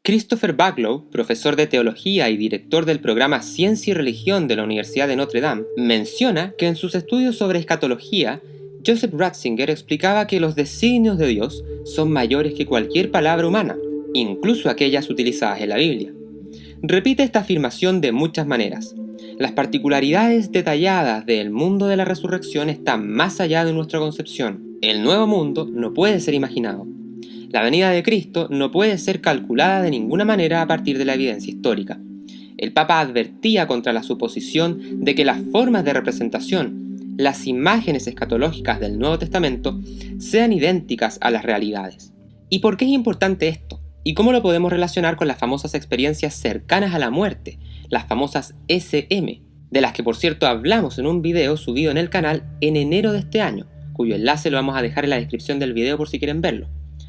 Christopher Baglow, profesor de teología y director del programa Ciencia y Religión de la Universidad de Notre Dame, menciona que en sus estudios sobre escatología, Joseph Ratzinger explicaba que los designios de Dios son mayores que cualquier palabra humana, incluso aquellas utilizadas en la Biblia. Repite esta afirmación de muchas maneras. Las particularidades detalladas del mundo de la resurrección están más allá de nuestra concepción. El nuevo mundo no puede ser imaginado. La venida de Cristo no puede ser calculada de ninguna manera a partir de la evidencia histórica. El Papa advertía contra la suposición de que las formas de representación, las imágenes escatológicas del Nuevo Testamento, sean idénticas a las realidades. ¿Y por qué es importante esto? ¿Y cómo lo podemos relacionar con las famosas experiencias cercanas a la muerte, las famosas SM, de las que por cierto hablamos en un video subido en el canal en enero de este año, cuyo enlace lo vamos a dejar en la descripción del video por si quieren verlo?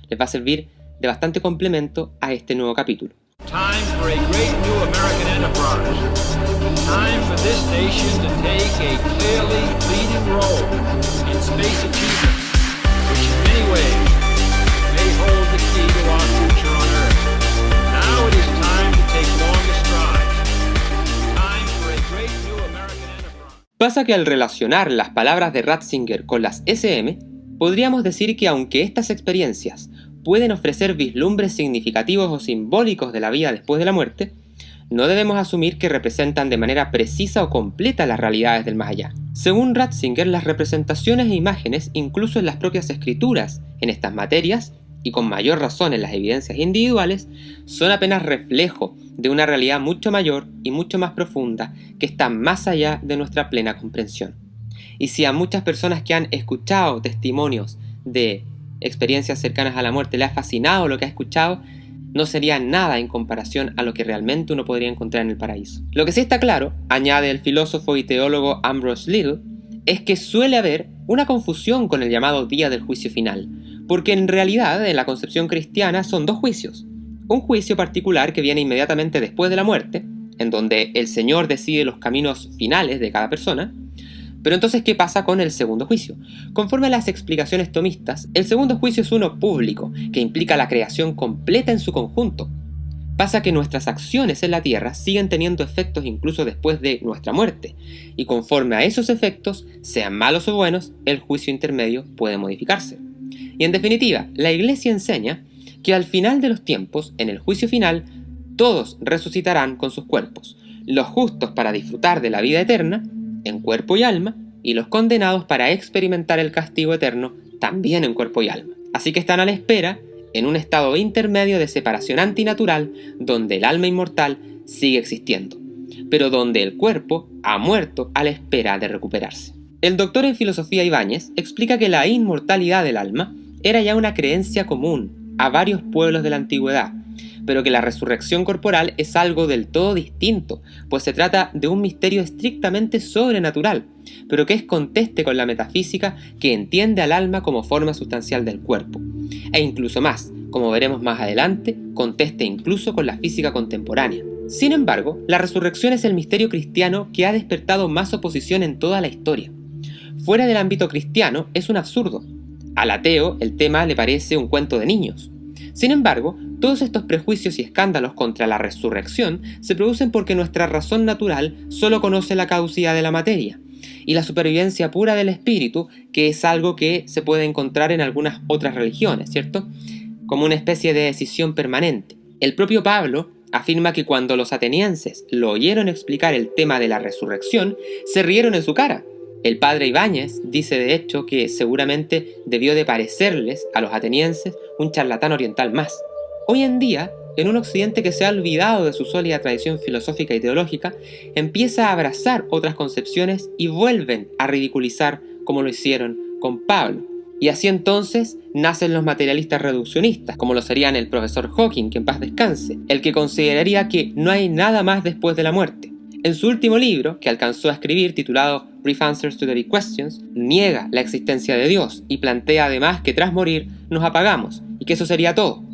Les va a servir de bastante complemento a este nuevo capítulo. Time for a great new American enterprise. Time for this nation to take a clearly leading role in space achievement, which in many ways may hold the key to our future on Earth. Now it is time to take longer strides. Time for a great new American enterprise. Pasa que al relacionar las palabras de Ratzinger con las SM, podríamos decir que aunque estas experiencias pueden ofrecer vislumbres significativos o simbólicos de la vida después de la muerte, no debemos asumir que representan de manera precisa o completa las realidades del más allá. Según Ratzinger, las representaciones e imágenes, incluso en las propias escrituras en estas materias, y con mayor razón en las evidencias individuales, son apenas reflejo de una realidad mucho mayor y mucho más profunda que está más allá de nuestra plena comprensión. Y si a muchas personas que han escuchado testimonios de experiencias cercanas a la muerte le ha fascinado lo que ha escuchado, no sería nada en comparación a lo que realmente uno podría encontrar en el paraíso. Lo que sí está claro, añade el filósofo y teólogo Ambrose Little, es que suele haber una confusión con el llamado día del juicio final, porque en realidad en la concepción cristiana son dos juicios. Un juicio particular que viene inmediatamente después de la muerte, en donde el Señor decide los caminos finales de cada persona. Pero entonces, ¿qué pasa con el segundo juicio? Conforme a las explicaciones tomistas, el segundo juicio es uno público, que implica la creación completa en su conjunto. Pasa que nuestras acciones en la tierra siguen teniendo efectos incluso después de nuestra muerte, y conforme a esos efectos, sean malos o buenos, el juicio intermedio puede modificarse. Y en definitiva, la Iglesia enseña que al final de los tiempos, en el juicio final, todos resucitarán con sus cuerpos, los justos para disfrutar de la vida eterna, en cuerpo y alma, y los condenados para experimentar el castigo eterno, también en cuerpo y alma. Así que están a la espera, en un estado intermedio de separación antinatural, donde el alma inmortal sigue existiendo, pero donde el cuerpo ha muerto a la espera de recuperarse. El doctor en filosofía Ibáñez explica que la inmortalidad del alma era ya una creencia común a varios pueblos de la antigüedad, pero que la resurrección corporal es algo del todo distinto, pues se trata de un misterio estrictamente sobrenatural, pero que es conteste con la metafísica que entiende al alma como forma sustancial del cuerpo, e incluso más, como veremos más adelante, conteste incluso con la física contemporánea. Sin embargo, la resurrección es el misterio cristiano que ha despertado más oposición en toda la historia. Fuera del ámbito cristiano es un absurdo. Al ateo el tema le parece un cuento de niños. Sin embargo, todos estos prejuicios y escándalos contra la resurrección se producen porque nuestra razón natural solo conoce la caducidad de la materia y la supervivencia pura del espíritu, que es algo que se puede encontrar en algunas otras religiones, ¿cierto? Como una especie de decisión permanente. El propio Pablo afirma que cuando los atenienses lo oyeron explicar el tema de la resurrección, se rieron en su cara. El padre Ibáñez dice de hecho que seguramente debió de parecerles a los atenienses un charlatán oriental más. Hoy en día, en un occidente que se ha olvidado de su sólida tradición filosófica y teológica, empieza a abrazar otras concepciones y vuelven a ridiculizar como lo hicieron con Pablo. Y así entonces nacen los materialistas reduccionistas, como lo serían el profesor Hawking, que en paz descanse, el que consideraría que no hay nada más después de la muerte. En su último libro, que alcanzó a escribir, titulado Brief Answers to the Big Questions, niega la existencia de Dios y plantea además que tras morir nos apagamos y que eso sería todo.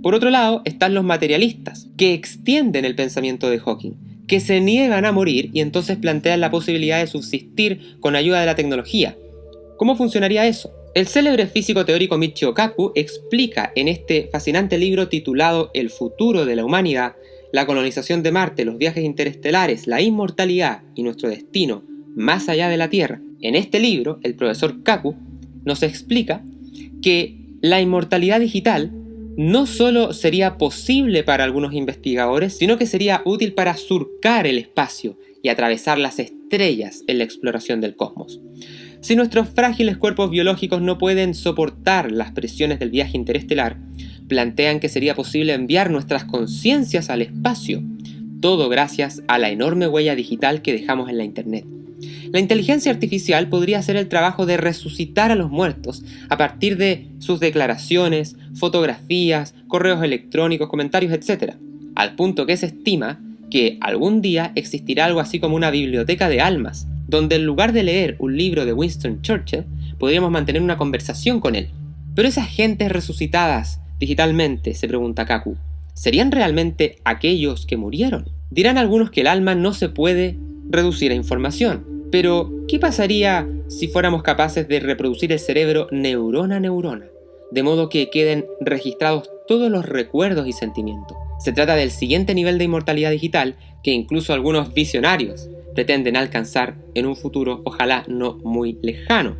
Por otro lado, están los materialistas, que extienden el pensamiento de Hawking, que se niegan a morir y entonces plantean la posibilidad de subsistir con ayuda de la tecnología. ¿Cómo funcionaría eso? El célebre físico teórico Michio Kaku explica en este fascinante libro titulado El futuro de la humanidad, la colonización de Marte, los viajes interestelares, la inmortalidad y nuestro destino más allá de la Tierra. En este libro, el profesor Kaku nos explica que la inmortalidad digital no solo sería posible para algunos investigadores, sino que sería útil para surcar el espacio y atravesar las estrellas en la exploración del cosmos. Si nuestros frágiles cuerpos biológicos no pueden soportar las presiones del viaje interestelar, plantean que sería posible enviar nuestras conciencias al espacio, todo gracias a la enorme huella digital que dejamos en la Internet. La inteligencia artificial podría hacer el trabajo de resucitar a los muertos a partir de sus declaraciones, fotografías, correos electrónicos, comentarios, etc., al punto que se estima que algún día existirá algo así como una biblioteca de almas, donde en lugar de leer un libro de Winston Churchill, podríamos mantener una conversación con él. Pero esas gentes resucitadas digitalmente, se pregunta Kaku, ¿serían realmente aquellos que murieron? Dirán algunos que el alma no se puede reducir a información, pero ¿qué pasaría si fuéramos capaces de reproducir el cerebro neurona a neurona, de modo que queden registrados todos los recuerdos y sentimientos? Se trata del siguiente nivel de inmortalidad digital que incluso algunos visionarios pretenden alcanzar en un futuro, ojalá no muy lejano.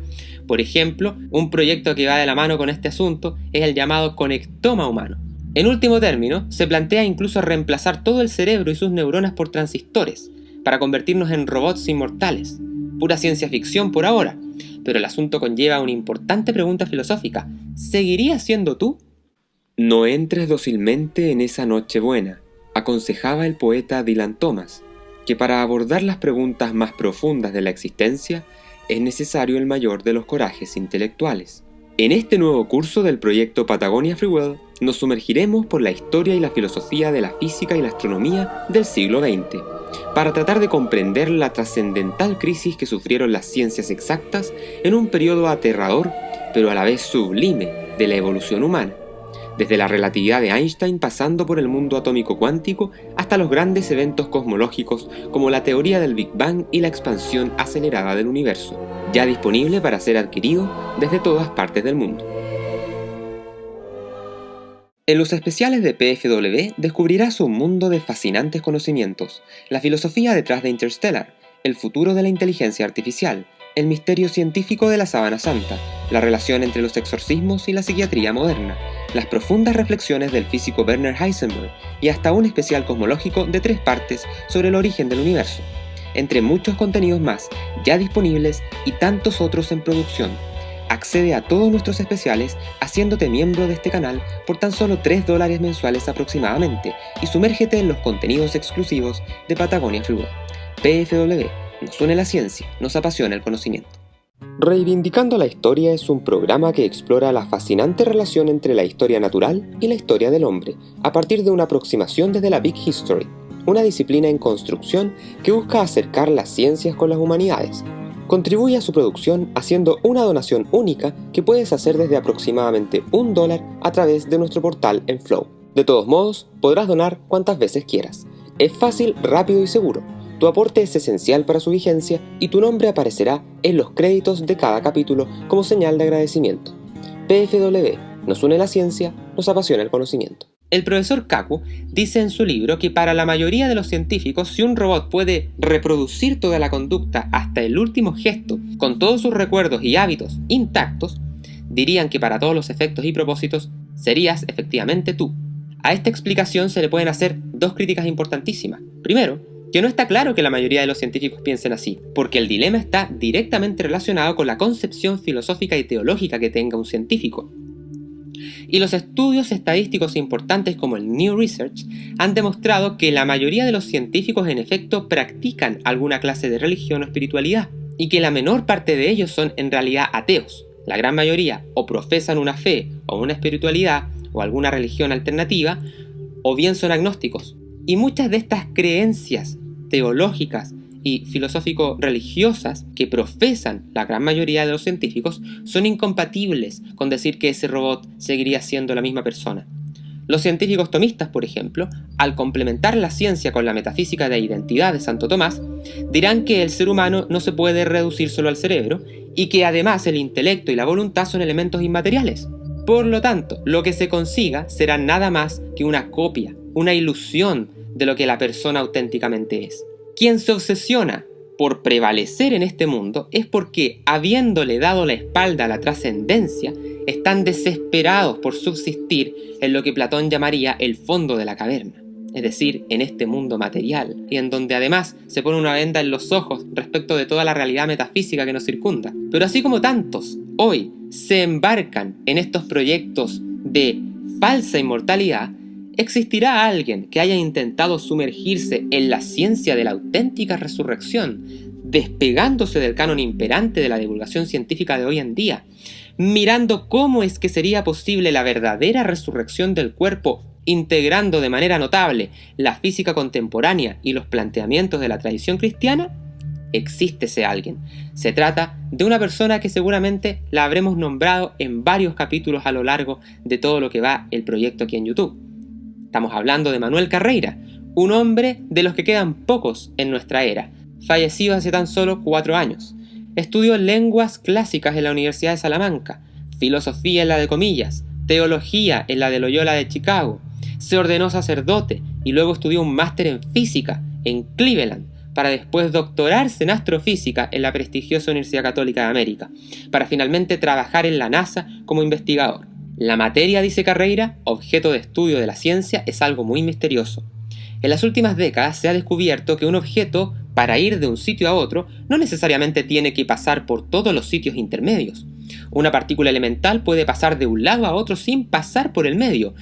Por ejemplo, un proyecto que va de la mano con este asunto es el llamado conectoma humano. En último término, se plantea incluso reemplazar todo el cerebro y sus neuronas por transistores, para convertirnos en robots inmortales. Pura ciencia ficción por ahora, pero el asunto conlleva una importante pregunta filosófica. ¿Seguirías siendo tú? No entres dócilmente en esa noche buena, aconsejaba el poeta Dylan Thomas, que para abordar las preguntas más profundas de la existencia es necesario el mayor de los corajes intelectuales. En este nuevo curso del proyecto Patagonia Free Will nos sumergiremos por la historia y la filosofía de la física y la astronomía del siglo XX, para tratar de comprender la trascendental crisis que sufrieron las ciencias exactas en un periodo aterrador, pero a la vez sublime, de la evolución humana, desde la relatividad de Einstein pasando por el mundo atómico cuántico hasta los grandes eventos cosmológicos como la teoría del Big Bang y la expansión acelerada del universo, ya disponible para ser adquirido desde todas partes del mundo. En los especiales de PFW descubrirás un mundo de fascinantes conocimientos, la filosofía detrás de Interstellar, el futuro de la inteligencia artificial, el misterio científico de la sábana santa, la relación entre los exorcismos y la psiquiatría moderna, las profundas reflexiones del físico Werner Heisenberg y hasta un especial cosmológico de 3 partes sobre el origen del universo, entre muchos contenidos más ya disponibles y tantos otros en producción. Accede a todos nuestros especiales haciéndote miembro de este canal por tan solo $3 mensuales aproximadamente y sumérgete en los contenidos exclusivos de Patagonia Free Will. PFW, nos une la ciencia, nos apasiona el conocimiento. Reivindicando la Historia es un programa que explora la fascinante relación entre la historia natural y la historia del hombre, a partir de una aproximación desde la Big History, una disciplina en construcción que busca acercar las ciencias con las humanidades. Contribuye a su producción haciendo una donación única que puedes hacer desde aproximadamente $1 a través de nuestro portal en Flow. De todos modos, podrás donar cuantas veces quieras. Es fácil, rápido y seguro. Tu aporte es esencial para su vigencia y tu nombre aparecerá en los créditos de cada capítulo como señal de agradecimiento. PFW, nos une la ciencia, nos apasiona el conocimiento. El profesor Kaku dice en su libro que para la mayoría de los científicos, si un robot puede reproducir toda la conducta hasta el último gesto, con todos sus recuerdos y hábitos intactos, dirían que para todos los efectos y propósitos, serías efectivamente tú. A esta explicación se le pueden hacer 2 críticas importantísimas. Primero, que no está claro que la mayoría de los científicos piensen así, porque el dilema está directamente relacionado con la concepción filosófica y teológica que tenga un científico. Y los estudios estadísticos importantes como el New Research han demostrado que la mayoría de los científicos en efecto practican alguna clase de religión o espiritualidad, y que la menor parte de ellos son en realidad ateos. La gran mayoría o profesan una fe o una espiritualidad o alguna religión alternativa, o bien son agnósticos. Y muchas de estas creencias teológicas y filosófico-religiosas que profesan la gran mayoría de los científicos son incompatibles con decir que ese robot seguiría siendo la misma persona. Los científicos tomistas, por ejemplo, al complementar la ciencia con la metafísica de identidad de Santo Tomás, dirán que el ser humano no se puede reducir solo al cerebro y que además el intelecto y la voluntad son elementos inmateriales. Por lo tanto, lo que se consiga será nada más que una copia, una ilusión de lo que la persona auténticamente es. Quien se obsesiona por prevalecer en este mundo es porque, habiéndole dado la espalda a la trascendencia, están desesperados por subsistir en lo que Platón llamaría el fondo de la caverna, es decir, en este mundo material, y en donde además se pone una venda en los ojos respecto de toda la realidad metafísica que nos circunda. Pero así como tantos hoy se embarcan en estos proyectos de falsa inmortalidad, existirá alguien que haya intentado sumergirse en la ciencia de la auténtica resurrección, despegándose del canon imperante de la divulgación científica de hoy en día, mirando cómo es que sería posible la verdadera resurrección del cuerpo, integrando de manera notable la física contemporánea y los planteamientos de la tradición cristiana. Existe ese alguien. Se trata de una persona que seguramente la habremos nombrado en varios capítulos a lo largo de todo lo que va el proyecto aquí en YouTube. Estamos hablando de Manuel Carreira, un hombre de los que quedan pocos en nuestra era, fallecido hace tan solo 4 años. Estudió lenguas clásicas en la Universidad de Salamanca, filosofía en la de Comillas, teología en la de Loyola de Chicago, se ordenó sacerdote y luego estudió un máster en física en Cleveland, para después doctorarse en astrofísica en la prestigiosa Universidad Católica de América, para finalmente trabajar en la NASA como investigador. La materia, dice Carreira, objeto de estudio de la ciencia, es algo muy misterioso. En las últimas décadas se ha descubierto que un objeto, para ir de un sitio a otro, no necesariamente tiene que pasar por todos los sitios intermedios. Una partícula elemental puede pasar de un lado a otro sin pasar por el medio,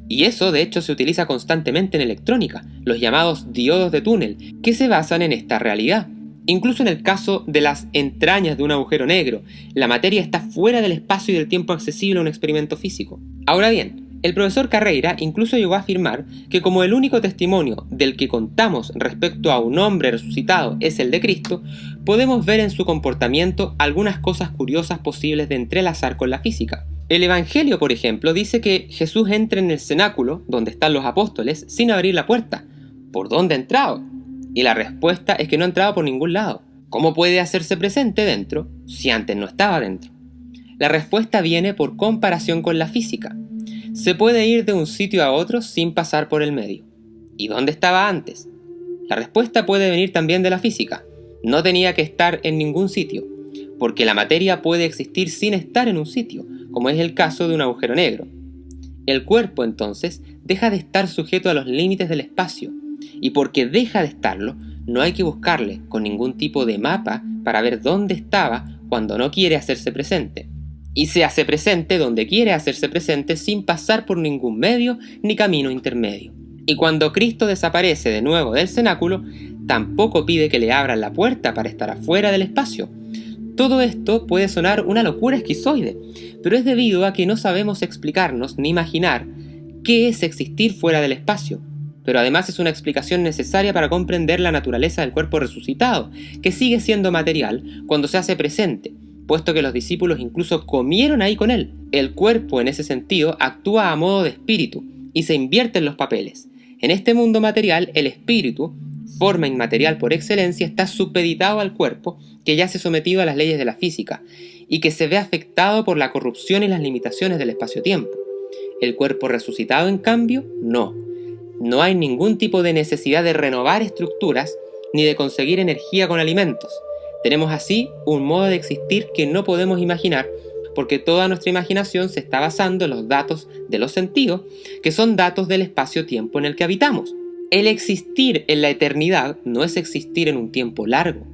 y eso de hecho se utiliza constantemente en electrónica, los llamados diodos de túnel, que se basan en esta realidad. Incluso en el caso de las entrañas de un agujero negro, la materia está fuera del espacio y del tiempo accesible a un experimento físico. Ahora bien, el profesor Carreira incluso llegó a afirmar que como el único testimonio del que contamos respecto a un hombre resucitado es el de Cristo, podemos ver en su comportamiento algunas cosas curiosas posibles de entrelazar con la física. El Evangelio, por ejemplo, dice que Jesús entra en el cenáculo, donde están los apóstoles, sin abrir la puerta. ¿Por dónde ha entrado? Y la respuesta es que no ha entrado por ningún lado. ¿Cómo puede hacerse presente dentro si antes no estaba dentro? La respuesta viene por comparación con la física. Se puede ir de un sitio a otro sin pasar por el medio. ¿Y dónde estaba antes? La respuesta puede venir también de la física. No tenía que estar en ningún sitio, porque la materia puede existir sin estar en un sitio, como es el caso de un agujero negro. El cuerpo, entonces, deja de estar sujeto a los límites del espacio, y porque deja de estarlo, no hay que buscarle con ningún tipo de mapa para ver dónde estaba cuando no quiere hacerse presente. Y se hace presente donde quiere hacerse presente sin pasar por ningún medio ni camino intermedio. Y cuando Cristo desaparece de nuevo del cenáculo, tampoco pide que le abran la puerta para estar afuera del espacio. Todo esto puede sonar una locura esquizoide, pero es debido a que no sabemos explicarnos ni imaginar qué es existir fuera del espacio. Pero además es una explicación necesaria para comprender la naturaleza del cuerpo resucitado, que sigue siendo material cuando se hace presente, puesto que los discípulos incluso comieron ahí con él. El cuerpo, en ese sentido, actúa a modo de espíritu y se invierten los papeles. En este mundo material, el espíritu, forma inmaterial por excelencia, está supeditado al cuerpo, que yace sometido a las leyes de la física, y que se ve afectado por la corrupción y las limitaciones del espacio-tiempo. El cuerpo resucitado, en cambio, no. No hay ningún tipo de necesidad de renovar estructuras ni de conseguir energía con alimentos. Tenemos así un modo de existir que no podemos imaginar, porque toda nuestra imaginación se está basando en los datos de los sentidos, que son datos del espacio-tiempo en el que habitamos. El existir en la eternidad no es existir en un tiempo largo.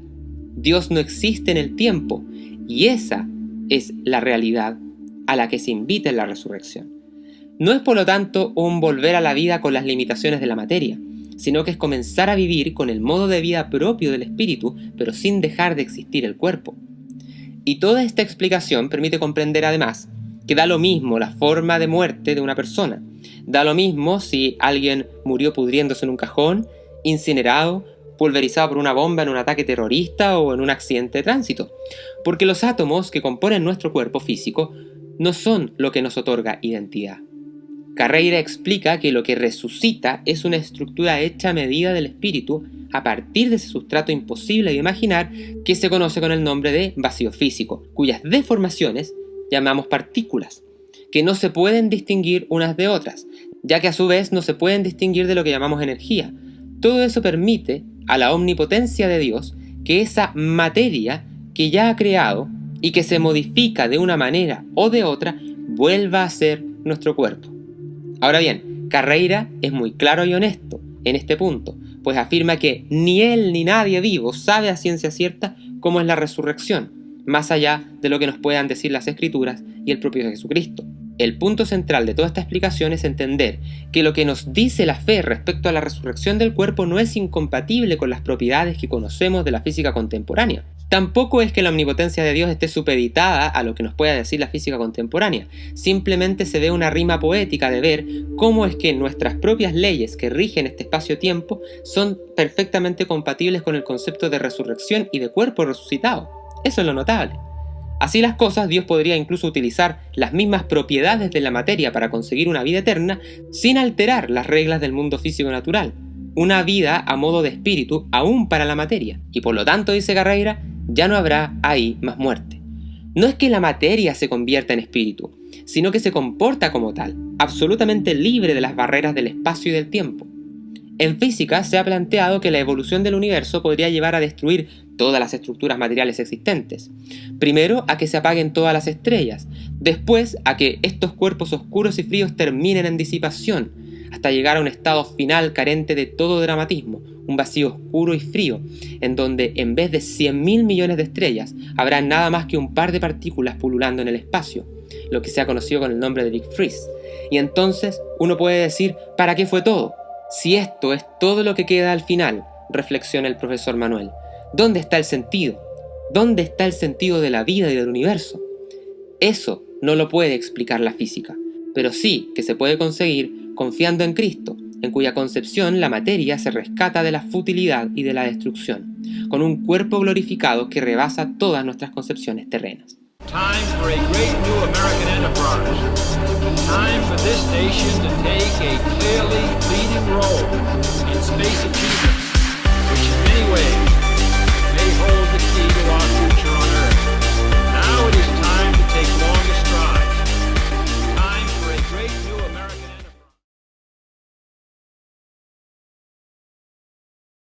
Dios no existe en el tiempo, y esa es la realidad a la que se invita en la resurrección. No es por lo tanto un volver a la vida con las limitaciones de la materia, sino que es comenzar a vivir con el modo de vida propio del espíritu, pero sin dejar de existir el cuerpo. Y toda esta explicación permite comprender además que da lo mismo la forma de muerte de una persona. Da lo mismo si alguien murió pudriéndose en un cajón, incinerado, pulverizado por una bomba en un ataque terrorista o en un accidente de tránsito, porque los átomos que componen nuestro cuerpo físico no son lo que nos otorga identidad. Carreira explica que lo que resucita es una estructura hecha a medida del espíritu a partir de ese sustrato imposible de imaginar que se conoce con el nombre de vacío físico, cuyas deformaciones llamamos partículas, que no se pueden distinguir unas de otras, ya que a su vez no se pueden distinguir de lo que llamamos energía. Todo eso permite a la omnipotencia de Dios que esa materia que ya ha creado y que se modifica de una manera o de otra vuelva a ser nuestro cuerpo. Ahora bien, Carreira es muy claro y honesto en este punto, pues afirma que ni él ni nadie vivo sabe a ciencia cierta cómo es la resurrección, más allá de lo que nos puedan decir las Escrituras y el propio Jesucristo. El punto central de toda esta explicación es entender que lo que nos dice la fe respecto a la resurrección del cuerpo no es incompatible con las propiedades que conocemos de la física contemporánea. Tampoco es que la omnipotencia de Dios esté supeditada a lo que nos pueda decir la física contemporánea. Simplemente se ve una rima poética de ver cómo es que nuestras propias leyes que rigen este espacio-tiempo son perfectamente compatibles con el concepto de resurrección y de cuerpo resucitado. Eso es lo notable. Así las cosas, Dios podría incluso utilizar las mismas propiedades de la materia para conseguir una vida eterna sin alterar las reglas del mundo físico natural. Una vida a modo de espíritu aún para la materia. Y por lo tanto, dice Carreira, ya no habrá ahí más muerte. No es que la materia se convierta en espíritu, sino que se comporta como tal, absolutamente libre de las barreras del espacio y del tiempo. En física se ha planteado que la evolución del universo podría llevar a destruir todas las estructuras materiales existentes. Primero, a que se apaguen todas las estrellas. Después, a que estos cuerpos oscuros y fríos terminen en disipación, hasta llegar a un estado final carente de todo dramatismo, un vacío oscuro y frío, en donde en vez de 100.000 millones de estrellas, habrá nada más que un par de partículas pululando en el espacio, lo que se ha conocido con el nombre de Big Freeze. Y entonces uno puede decir, ¿para qué fue todo? Si esto es todo lo que queda al final, reflexiona el profesor Manuel, ¿dónde está el sentido? ¿Dónde está el sentido de la vida y del universo? Eso no lo puede explicar la física, pero sí que se puede conseguir confiando en Cristo, en cuya concepción la materia se rescata de la futilidad y de la destrucción, con un cuerpo glorificado que rebasa todas nuestras concepciones terrenas. Time for a great new American enterprise. Time for this nation to take a clearly leading role in